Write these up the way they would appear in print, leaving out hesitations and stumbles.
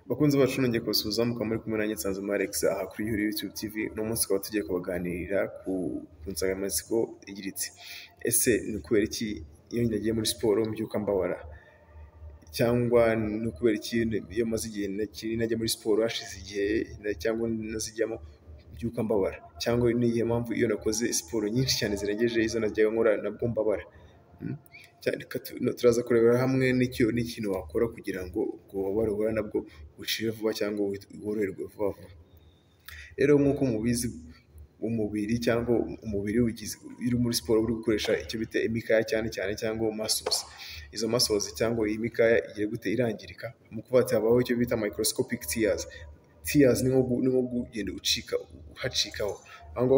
Bakunze bacu nongeye kubasuhuza mukaba muri kumwe nanjye Nsanzumuhire Alex aha kuri YouTube TV. Uno munsi tukaba tugiye kubaganirira ku nsanganyamatsiko igira iti ese ni ukubera iki iyo nagiye muri siporo mbyuka mbabara, cyangwa ni ukubera iki iyo maze igihe najya muri siporo hashize igihe cyangwa nazijyamo mbyuka mbabara, cyangwa ni iyihe mpamvu iyo nakoze siporo nyinshi cyane zirengeje izo najyaga nkora nabwo mbabara. Turaza kurebera hamwe n'ikintu wakora kugira ngo ubwo bubabare uhura nabwo bucire vuba cyangwa woroherwe vuba vuba. Rero nk'uko mubizi, umubiri cyangwa umubiri uri muri siporo uri gukoresha icyo bita imikaya cyane cyangwa muscles. Izo muscles cyangwa iyi mikaya igiye gute irangirika mu kuba habaho icyo bita microscopic tears. Tears ni nko kugenda hacikaho aho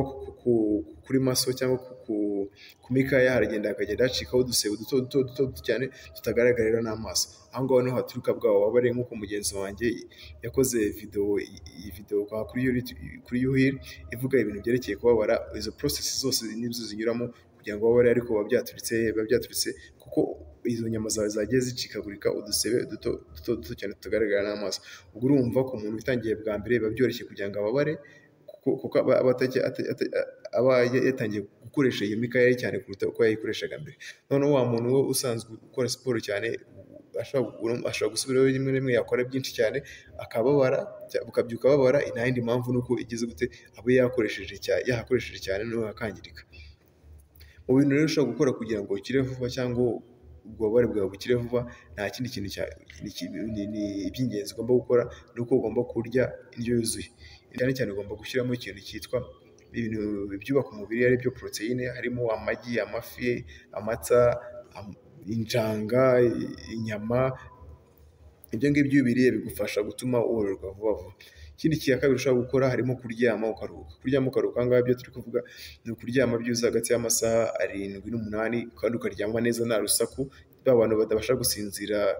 kuri maso cyangwa ku mikaya haragenda hacikaho udusebo duto cyane tutagaragarira n'amaso. Aho ngaho niho haturuka bwa bubabare, nk'uko mugenzi wanjye yakoze iyi video kuri YOUHEAL ivuga ibintu byerekeye kubabara. Izo process zose nizo zinyuramo kugira ngo babare, ariko biba byaturitse kuko izo nyama zawe zagiye zicikagurika, udusebe duto cyane tutagaragara n'amaso. Ubwo urumva ko umuntu utangiye bwa mbere biba byoroshye kugira ngo ababare kuko aba yatangiye gukoresha iyo mikaya cyane kuruta uko yayikoreshaga mbere. Noneho wa muntu we usanzwe ukora siporo cyane ashobora gusubiraho rimwe yakora byinshi cyane akababara, bukabyuka babara. Nta yindi mpamvu nuko igize gute abo yahakoresheje cyane noneho hakangirika. Mu bintu rero ushobora gukora kugira ngo ukire vuba cyangwa ububabare bwawe bukire vuba, nta kindi kintu iby'ingenzi ugomba gukora ni uko ugomba kurya indyo yuzuye. Cyane ugomba gushyiramo ikintu cyitwa ibintu byubaka umubiri, ari byo poroteyine, harimo amagi, amafi, amata, injanga, inyama. Ibyo ngibyo iyo ubiriye bigufasha gutuma woroherwa vuba vuba. Ikindi cya kabiri ushobora gukora harimo kuryama ukaruhuka. Aha ngaha ibyo turi kuvuga ni ukuryama byuzuye hagati y'amasaha 7 n'8, kandi ukaryama neza nta rusaku. Ba bantu batabasha gusinzira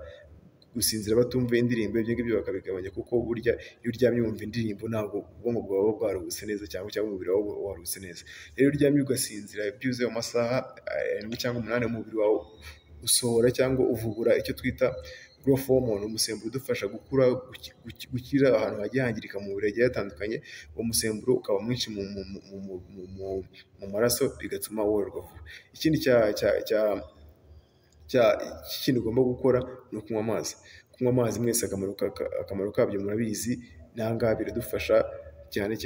batumva indirimbo, ibyo ngibyo bakabigabanya, kuko burya iyo uryamye wumva indirimbo ntabwo ubwonko bwawe bwaruhutse neza cyangwa umubiri wawe waruhutse neza. Rero uryamye ugasinzira byuzuye mu masaha 7 cyangwa 8, umubiri wawe usohora cyangwa uvubura icyo twita growth hormone, umusemburo udufasha gukira ahantu hagiye hangirika mu mubiri hagiye hatandukanye. Uwo musemburo ukaba mwinshi mu maraso, bigatuma woroherwa vuba. Ikindi ikintu ugomba gukora ni ukunywa amazi. Kunywa amazi mwese akamaro kabyo murabizi, n'ahangaha biradufasha cyane.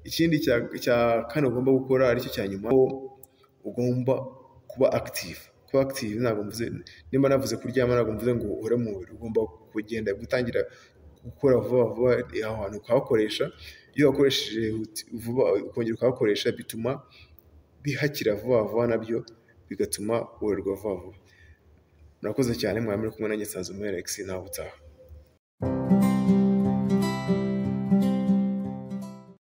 Ikindi cya kane ugomba gukora aricyo cya nyuma, ugomba kuba active. Ntabwo mvuze, nimba navuze kuryama ntabwo mvuze ngo uhore mu mubiri. Ugomba kugenda gutangira gukora vuba aho hantu ukahakoresha. Iyo wakoresheje vuba ukongera ukahakoresha bituma bihakira vuba nabyo bigatuma woroherwa vuba. Murakoze cyane, mwari muri kumwe nanjye Nsanzumuhire Alex, nawe utaha.